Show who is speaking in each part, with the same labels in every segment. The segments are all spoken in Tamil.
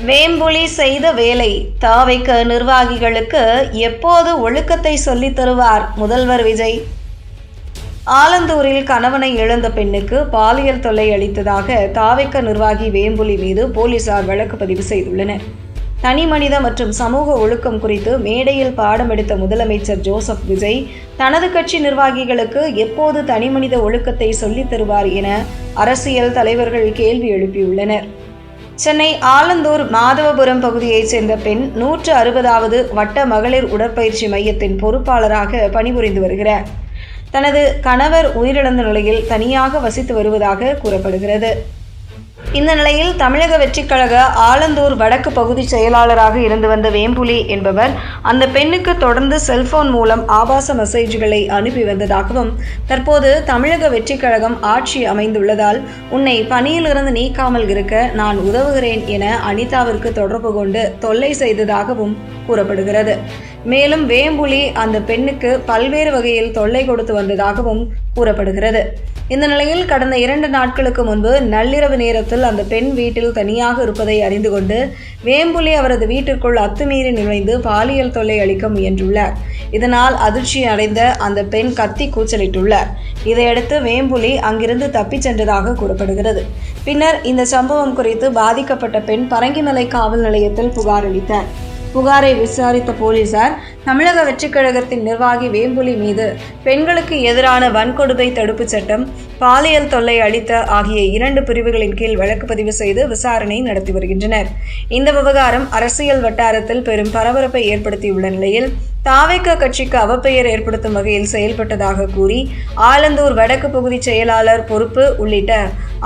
Speaker 1: வேம்புலி செய்த வேலை தாவைக்க நிர்வாகிகளுக்கு எப்போது ஒழுக்கத்தை சொல்லித் தருவார் முதல்வர் விஜய்? ஆலந்தூரில் கணவனை இழந்த பெண்ணுக்கு பாலியல் தொல்லை அளித்ததாக தாவைக்க நிர்வாகி வேம்புலி மீது போலீசார் வழக்கு பதிவு செய்துள்ளனர். தனிமனித மற்றும் சமூக ஒழுக்கம் குறித்து மேடையில் பாடம் எடுத்த முதலமைச்சர் ஜோசப் விஜய் தனது கட்சி நிர்வாகிகளுக்கு எப்போது தனிமனித ஒழுக்கத்தை சொல்லித் தருவார் என அரசியல் தலைவர்கள் கேள்வி எழுப்பியுள்ளனர். சென்னை ஆலந்தூர் மாதவபுரம் பகுதியைச் சேர்ந்த பெண் 160வது வட்ட மகளிர் உடற்பயிற்சி மையத்தின் பொறுப்பாளராக பணிபுரிந்து வருகிறார். தனது கணவர் உயிரிழந்த நிலையில் தனியாக வசித்து வருவதாக கூறப்படுகிறது. இந்த நிலையில் தமிழக வெற்றிக் கழக ஆலந்தூர் வடக்கு பகுதி செயலாளராக இருந்து வந்த வேம்புலி என்பவர் அந்த பெண்ணுக்கு தொடர்ந்து செல்போன் மூலம் ஆபாச மெசேஜ்களை அனுப்பி வந்ததாகவும், தற்போது தமிழக வெற்றிக் கழகம் ஆட்சி அமைந்துள்ளதால் உன்னை பணியிலிருந்து நீக்காமல் இருக்க நான் உதவுகிறேன் என அனிதாவிற்கு தொடர்பு கொண்டு தொல்லை செய்ததாகவும் கூறப்படுகிறது. மேலும் வேம்புலி அந்த பெண்ணுக்கு பல்வேறு வகையில் தொல்லை கொடுத்து வந்ததாகவும் கூறப்படுகிறது. இந்த நிலையில் கடந்த 2 நாட்களுக்கு முன்பு நள்ளிரவு நேரத்தில் அந்த பெண் வீட்டில் தனியாக இருப்பதை அறிந்து கொண்டு வேம்புலி அவரது வீட்டிற்குள் அத்துமீறி நுழைந்து பாலியல் தொல்லை அளிக்க முயன்றுள்ளார். இதனால் அதிர்ச்சி அடைந்த அந்த பெண் கத்தி கூச்சலிட்டுள்ளார். இதையடுத்து வேம்புலி அங்கிருந்து தப்பிச் சென்றதாக கூறப்படுகிறது. பின்னர் இந்த சம்பவம் குறித்து பாதிக்கப்பட்ட பெண் பரங்கிமலை காவல் நிலையத்தில் புகார் அளித்தார். புகாரை விசாரித்த போலீசார் தமிழக வெற்றிக் கழகத்தின் நிர்வாகி வேம்புலி மீது பெண்களுக்கு எதிரான வன்கொடுமை தடுப்புச் சட்டம், பாலியல் தொல்லை அளித்த ஆகிய 2 பிரிவுகளின் கீழ் வழக்கு பதிவு செய்து விசாரணை நடத்தி வருகின்றனர். இந்த விவகாரம் அரசியல் வட்டாரத்தில் பெரும் பரபரப்பை ஏற்படுத்தியுள்ள நிலையில் தாவேக கட்சிக்கு அவப்பெயர் ஏற்படுத்தும் வகையில் செயல்பட்டதாக கூறி ஆலந்தூர் வடக்கு பகுதி செயலாளர் பொறுப்பு உள்ளிட்ட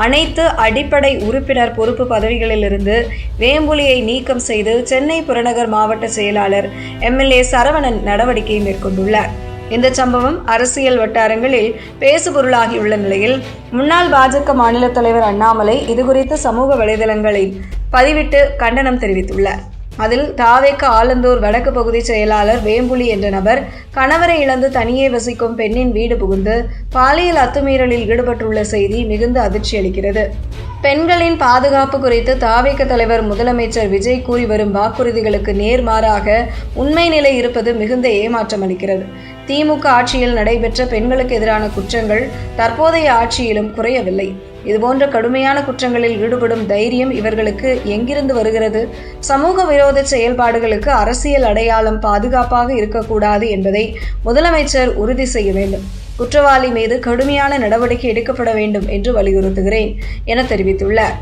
Speaker 1: அனைத்து அடிப்படை உறுப்பினர் பொறுப்பு பதவிகளிலிருந்து வேம்புலியை நீக்கம் செய்து சென்னை புறநகர் மாவட்ட செயலாளர் MLA சரவணன் நடவடிக்கை மேற்கொண்டுள்ளார். இந்த சம்பவம் அரசியல் வட்டாரங்களில் பேசுபொருளாகியுள்ள நிலையில் முன்னாள் பாஜக மாநில தலைவர் அண்ணாமலை இதுகுறித்து சமூக வலைதளங்களில் பதிவிட்டு கண்டனம் தெரிவித்துள்ளார். அதில் தாவேக ஆலந்தூர் வடக்கு பகுதி செயலாளர் வேம்புலி என்ற நபர் கணவரை இழந்து தனியே வசிக்கும் பெண்ணின் வீடு புகுந்து பாலியல் அத்துமீறலில் ஈடுபட்டுள்ள செய்தி மிகுந்த அதிர்ச்சி அளிக்கிறது. பெண்களின் பாதுகாப்பு குறித்து தாவேக தலைவர் முதலமைச்சர் விஜய் கூறி வரும் வாக்குறுதிகளுக்கு நேர்மாறாக உண்மை நிலை இருப்பது மிகுந்த ஏமாற்றம் அளிக்கிறது. திமுக ஆட்சியில் நடைபெற்ற பெண்களுக்கு எதிரான குற்றங்கள் தற்போதைய ஆட்சியிலும் குறையவில்லை. இதுபோன்ற கடுமையான குற்றங்களில் ஈடுபடும் தைரியம் இவர்களுக்கு எங்கிருந்து வருகிறது? சமூக விரோத செயல்பாடுகளுக்கு அரசியல் அடையாளம் பாதுகாப்பாக இருக்கக்கூடாது என்பதை முதலமைச்சர் உறுதி செய்ய வேண்டும். குற்றவாளி மீது கடுமையான நடவடிக்கை எடுக்கப்பட வேண்டும் என்று வலியுறுத்துகிறேன் என தெரிவித்துள்ளார்.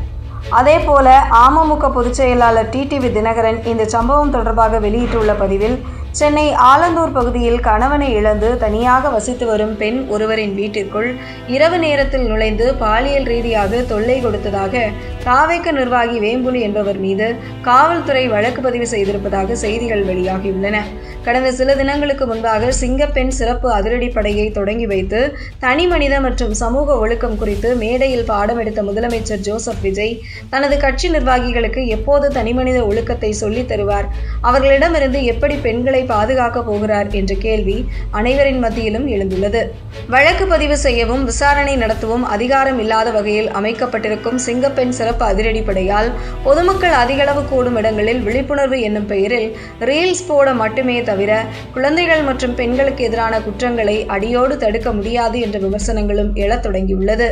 Speaker 1: அதேபோல அமமுக பொதுச் செயலாளர் டிடிவி தினகரன் இந்த சம்பவம் தொடர்பாக வெளியிட்டுள்ள பதிவில், சென்னை ஆலந்தூர் பகுதியில் கணவனை இழந்து தனியாக வசித்து வரும் பெண் ஒருவரின் வீட்டிற்குள் இரவு நேரத்தில் நுழைந்து பாலியல் ரீதியாக தொல்லை கொடுத்ததாக தாவேக நிர்வாகி வேம்புலி என்பவர் மீது காவல்துறை வழக்கு பதிவு செய்திருப்பதாக செய்திகள் வெளியாகியுள்ளன. கடந்த சில தினங்களுக்கு முன்பாக சிங்கப்பெண் சிறப்பு அதிரடிப்படையை தொடங்கி வைத்து தனிமனித மற்றும் சமூக ஒழுக்கம் குறித்து மேடையில் பாடம் எடுத்த முதலமைச்சர் ஜோசப் விஜய் தனது கட்சி நிர்வாகிகளுக்கு எப்போது தனிமனித ஒழுக்கத்தை சொல்லித் தருவார்? அவர்களிடமிருந்து எப்படி பெண்களை பாதுகாக்க போகிறார் என்ற கேள்வி அனைவரின் மத்தியிலும் எழுந்துள்ளது. வழக்கு பதிவு செய்யவும் விசாரணை நடத்தவும் அதிகாரம் இல்லாத வகையில் அமைக்கப்பட்டிருக்கும் சிங்கப்பெண் சிறப்பு அதிரடிப்படையால் பொதுமக்கள் அதிகளவு கூடும் இடங்களில் விழிப்புணர்வு என்னும் பெயரில் ரீல்ஸ் போட மட்டுமே தவிர குழந்தைகள் மற்றும் பெண்களுக்கு எதிரான குற்றங்களை அடியோடு தடுக்க முடியாது என்ற விமர்சனங்களும் எழத் தொடங்கியுள்ளது.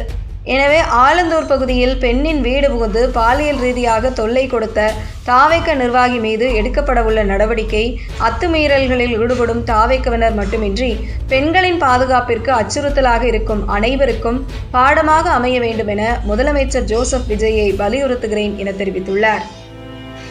Speaker 1: எனவே ஆலந்தூர் பகுதியில் பெண்ணின் வீடு புகுந்து பாலியல் ரீதியாக தொல்லை கொடுத்த தாவேக நிர்வாகி மீது எடுக்கப்படவுள்ள நடவடிக்கை அத்துமீறல்களில் ஈடுபடும் தாவேகவினர் மட்டுமின்றி பெண்களின் பாதுகாப்பிற்கு அச்சுறுத்தலாக இருக்கும் அனைவருக்கும் பாடமாக அமைய வேண்டும் என முதலமைச்சர் ஜோசப் விஜயை வலியுறுத்துகிறேன் என தெரிவித்துள்ளார்.